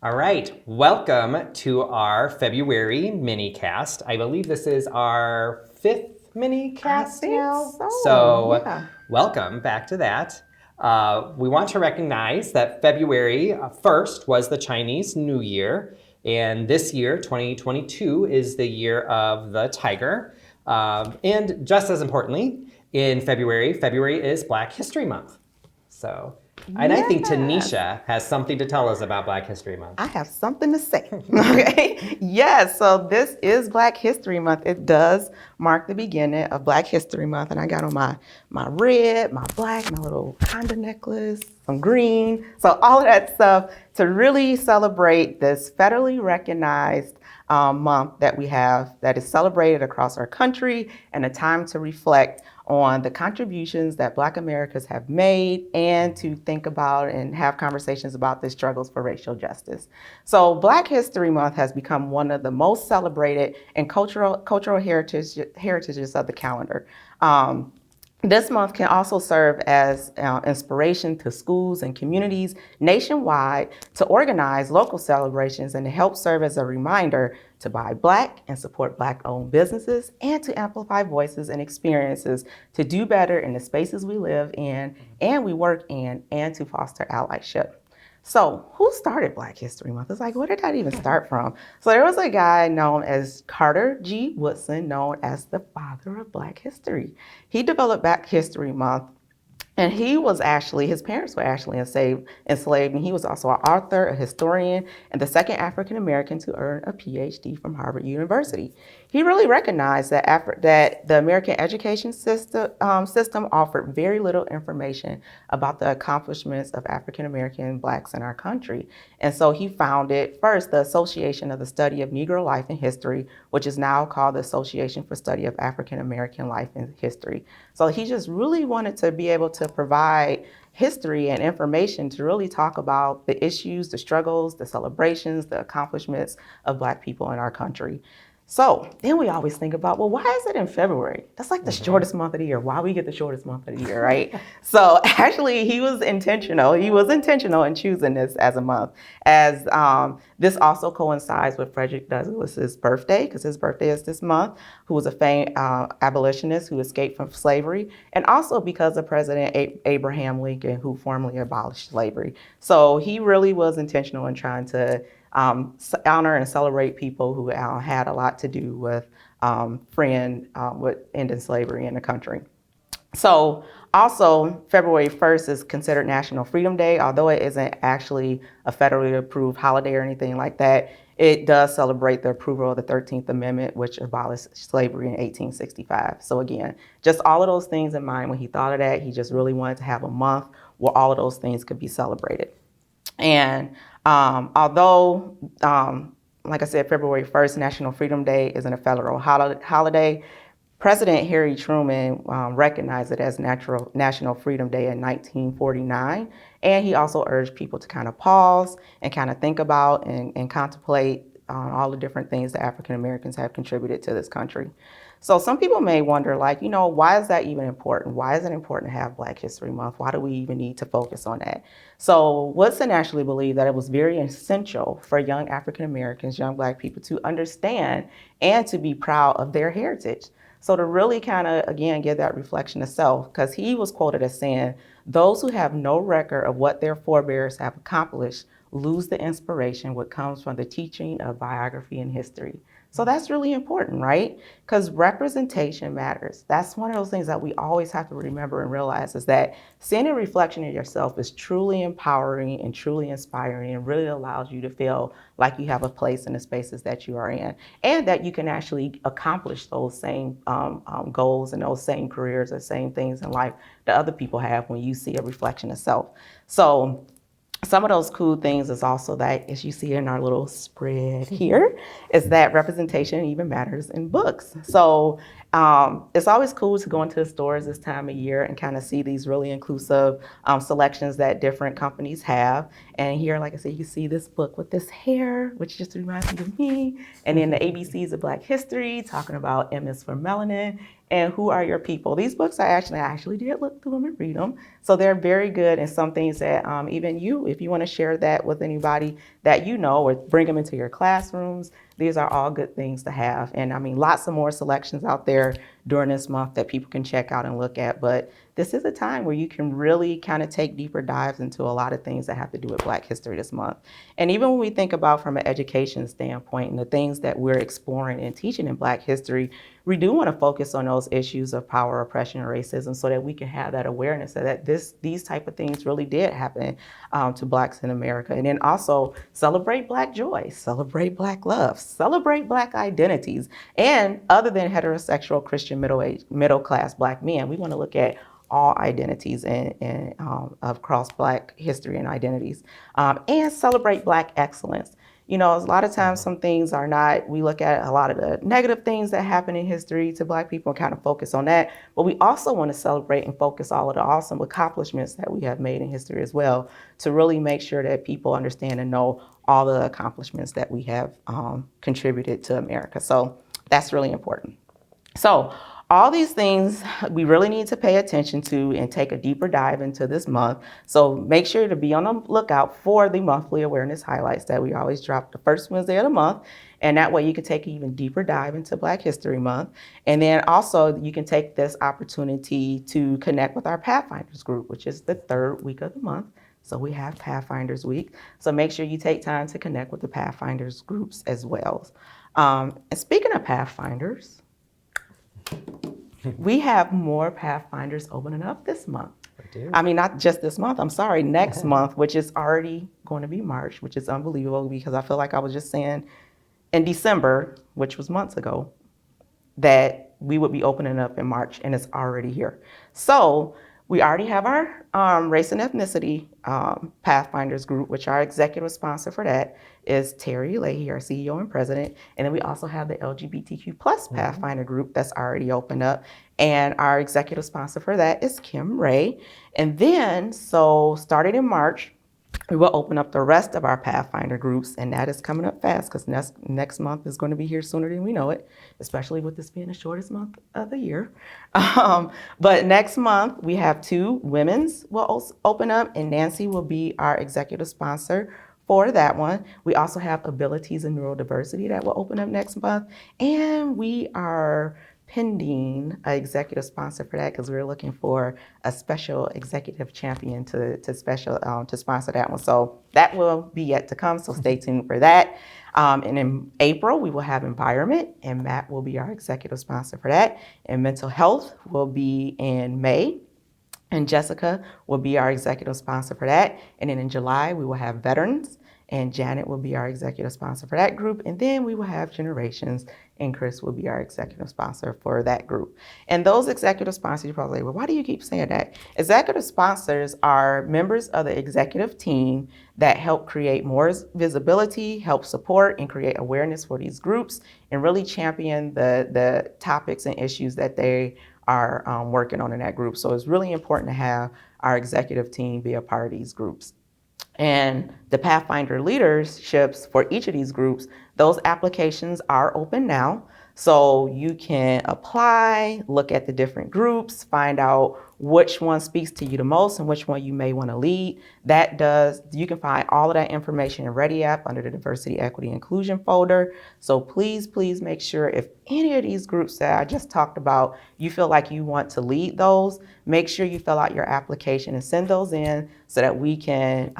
All right, welcome to our February MiniCast. I believe this is our 5th MiniCast now. So welcome back to that. We want to recognize that February 1st was the Chinese New Year, and this year, 2022, is the year of the tiger. And just as importantly, in February is Black History Month. And I think Tenecia has something to tell us about Black History Month. I have something to say. Okay. Yes. So this is Black History Month. It does mark the beginning of Black History Month, and I got on my red, my black, my little Honda necklace, some green. So all of that stuff to really celebrate this federally recognized month that we have that is celebrated across our country, and a time to reflect on the contributions that Black Americans have made and to think about and have conversations about the struggles for racial justice. So Black History Month has become one of the most celebrated and cultural heritages of the calendar. This month can also serve as inspiration to schools and communities nationwide to organize local celebrations and to help serve as a reminder to buy Black and support Black-owned businesses and to amplify voices and experiences to do better in the spaces we live in and we work in and to foster allyship. So who started Black History Month? It's like, where did that even start from? So there was a guy known as Carter G. Woodson, known as the father of Black history. He developed Black History Month, and his parents were actually enslaved, and he was also an author, a historian, and the second African American to earn a PhD from Harvard University. He really recognized that the American education system offered very little information about the accomplishments of African American Blacks in our country. And so he founded first the Association of the Study of Negro Life and History, which is now called the Association for Study of African American Life and History. So he just really wanted to be able to provide history and information to really talk about the issues, the struggles, the celebrations, the accomplishments of Black people in our country. So then we always think about, well, why is it in February? That's like the shortest month of the year. Why we get the shortest month of the year, right? So actually he was intentional. He was intentional in choosing this as a month, as this also coincides with Frederick Douglass's birthday, because his birthday is this month, who was a famed abolitionist who escaped from slavery, and also because of President Abraham Lincoln, who formally abolished slavery. So he really was intentional in trying to honor and celebrate people who had a lot to do with freeing, with ending slavery in the country. So also, February 1st is considered National Freedom Day, although it isn't actually a federally approved holiday or anything like that. It does celebrate the approval of the 13th Amendment, which abolished slavery in 1865. So again, just all of those things in mind when he thought of that. He just really wanted to have a month where all of those things could be celebrated. And although, like I said, February 1st, National Freedom Day, isn't a federal holiday, President Harry Truman recognized it as National Freedom Day in 1949. And he also urged people to kind of pause and kind of think about and contemplate all the different things that African Americans have contributed to this country. So some people may wonder, like, why is that even important? Why is it important to have Black History Month? Why do we even need to focus on that? So Woodson actually believed that it was very essential for young African Americans, young Black people, to understand and to be proud of their heritage. So to really kind of, again, give that reflection of self, because he was quoted as saying, "Those who have no record of what their forebears have accomplished lose the inspiration what comes from the teaching of biography and history." So that's really important, right? Because representation matters. That's one of those things that we always have to remember and realize, is that seeing a reflection of yourself is truly empowering and truly inspiring, and really allows you to feel like you have a place in the spaces that you are in, and that you can actually accomplish those same goals and those same careers or same things in life that other people have when you see a reflection of self. So some of those cool things is also that, as you see in our little spread here, is that representation even matters in books. So It's always cool to go into the stores this time of year and kind of see these really inclusive selections that different companies have. And here, like I said, you can see this book with this hair, which just reminds me of me. And then the ABCs of Black History, talking about M is for melanin, and Who Are Your People. These books I actually did look through them and read them. So they're very good, and some things that even you, if you want to share that with anybody that you know or bring them into your classrooms, these are all good things to have. And I mean, lots of more selections out there during this month that people can check out and look at. But this is a time where you can really kind of take deeper dives into a lot of things that have to do with Black history this month. And even when we think about from an education standpoint and the things that we're exploring and teaching in Black history, we do want to focus on those issues of power, oppression, and racism so that we can have that awareness that these type of things really did happen to Blacks in America. And then also celebrate Black joy, celebrate Black love, celebrate Black identities. And other than heterosexual Christian middle class Black men, we want to look at all identities and across Black history and identities, and celebrate Black excellence. You know, a lot of times some things are not, we look at a lot of the negative things that happen in history to Black people and kind of focus on that. But we also want to celebrate and focus all of the awesome accomplishments that we have made in history as well, to really make sure that people understand and know all the accomplishments that we have contributed to America. So that's really important. So all these things we really need to pay attention to and take a deeper dive into this month. So make sure to be on the lookout for the monthly awareness highlights that we always drop the first Wednesday of the month. And that way you can take an even deeper dive into Black History Month. And then also you can take this opportunity to connect with our Pathfinders group, which is the third week of the month. So we have Pathfinders Week. So make sure you take time to connect with the Pathfinders groups as well. And speaking of Pathfinders, we have more Pathfinders opening up this month. I mean, not just this month, I'm sorry, next month, which is already going to be March, which is unbelievable because I feel like I was just saying in December, which was months ago, that we would be opening up in March, and it's already here. So we already have our race and ethnicity Pathfinders group, which our executive sponsor for that is Terry Leahy, our CEO and president. And then we also have the LGBTQ plus Pathfinder group that's already opened up. And our executive sponsor for that is Kim Ray. And then, so starting in March, we will open up the rest of our Pathfinder groups, and that is coming up fast because next month is going to be here sooner than we know it, especially with this being the shortest month of the year. But next month, we have 2 women's will open up, and Nancy will be our executive sponsor for that one. We also have abilities and neurodiversity that will open up next month, and we are pending an executive sponsor for that because we're looking for a special executive champion to sponsor that one. So that will be yet to come. So stay tuned for that. And in April, we will have environment, and Matt will be our executive sponsor for that. And mental health will be in May, and Jessica will be our executive sponsor for that. And then in July, we will have veterans, and Janet will be our executive sponsor for that group. And then we will have generations, and Chris will be our executive sponsor for that group. And those executive sponsors, you're probably like, well, why do you keep saying that? Executive sponsors are members of the executive team that help create more visibility, help support and create awareness for these groups, and really champion the topics and issues that they are working on in that group. So it's really important to have our executive team be a part of these groups. And the Pathfinder leaderships for each of these groups, those applications are open now. So you can apply, look at the different groups, find out which one speaks to you the most and which one you may want to lead. You can find all of that information in Ready App under the Diversity, Equity, Inclusion folder. So please make sure if any of these groups that I just talked about, you feel like you want to lead those, make sure you fill out your application and send those in so that we can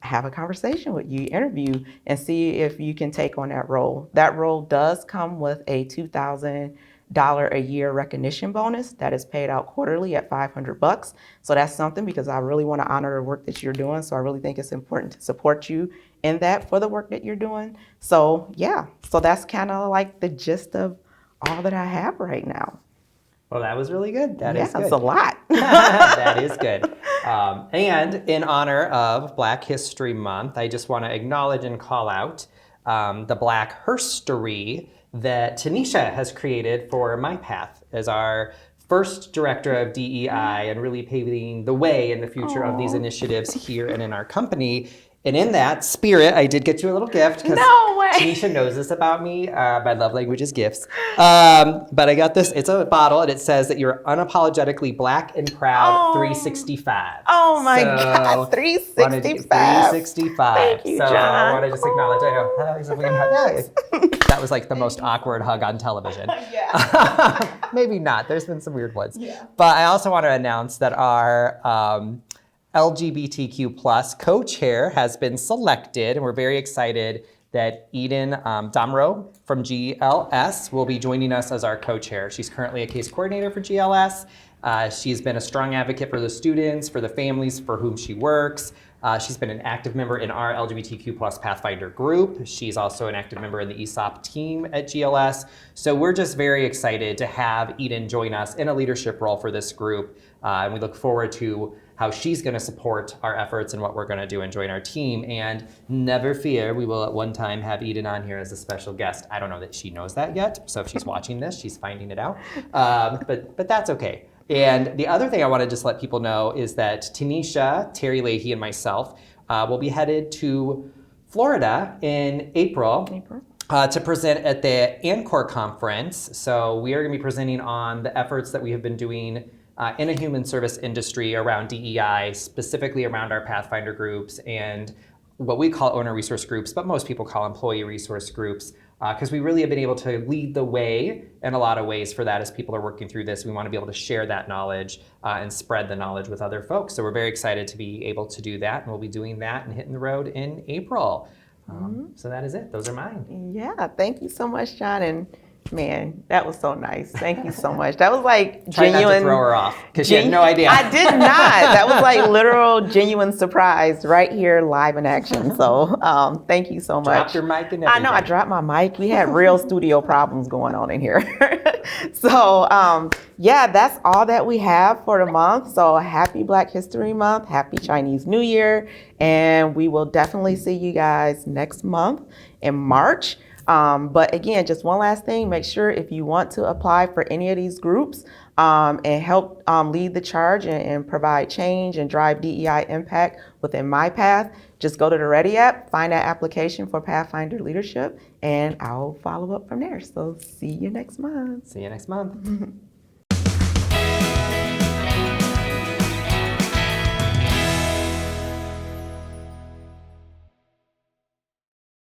have a conversation with you, interview, and see if you can take on that role. That role does come with a $2,000 a year recognition bonus that is paid out quarterly at $500. So that's something, because I really want to honor the work that you're doing. So I really think it's important to support you in that for the work that you're doing. So yeah, so that's kind of like the gist of all that I have right now. Well, that was really good. That is good. Yeah, it's a lot. That is good. And in honor of Black History Month, I just want to acknowledge and call out the Black Herstory that Tenecia has created for MyPath as our first director of DEI and really paving the way in the future of these initiatives here and in our company. And in that spirit, I did get you a little gift because Tenecia knows this about me. My love language is gifts. But I got this. It's a bottle, and it says that you're unapologetically Black and proud 365. Oh my God, 365. 365. Thank you, so John. I want to just acknowledge. I know. That was like the most awkward hug on television. Yeah. Maybe not. There's been some weird ones. Yeah. But I also want to announce that our LGBTQ plus co-chair has been selected, and we're very excited that Eden Damro from GLS will be joining us as our co-chair. She's currently a case coordinator for GLS. She's been a strong advocate for the students, for the families for whom she works. She's been an active member in our LGBTQ plus Pathfinder group. She's also an active member in the ESOP team at GLS. So we're just very excited to have Eden join us in a leadership role for this group. And we look forward to how she's going to support our efforts and what we're going to do and join our team. And never fear, we will at one time have Eden on here as a special guest. I don't know that she knows that yet. So if she's watching this, she's finding it out. But that's okay. And the other thing I want to just let people know is that Tenecia, Terry Leahy, and myself will be headed to Florida in April. To present at the ANCOR conference. So we are going to be presenting on the efforts that we have been doing in a human service industry around DEI, specifically around our Pathfinder groups and what we call owner resource groups, but most people call employee resource groups, because we really have been able to lead the way in a lot of ways for that as people are working through this. We want to be able to share that knowledge and spread the knowledge with other folks. So we're very excited to be able to do that, and we'll be doing that and hitting the road in April. So that is it. Those are mine. Yeah, thank you so much, John. And man, that was so nice. Thank you so much. That was like Try genuine. not to throw her off because she had no idea. I did not. That was like literal, genuine surprise right here, live in action. So thank you so much. Dropped your mic and everything. I know, I dropped my mic. We had real studio problems going on in here. So yeah, that's all that we have for the month. So happy Black History Month, happy Chinese New Year, and we will definitely see you guys next month in March. But again, just one last thing, make sure if you want to apply for any of these groups and help lead the charge and provide change and drive DEI impact within MyPath, just go to the Ready app, find that application for Pathfinder Leadership, and I'll follow up from there. So see you next month. See you next month.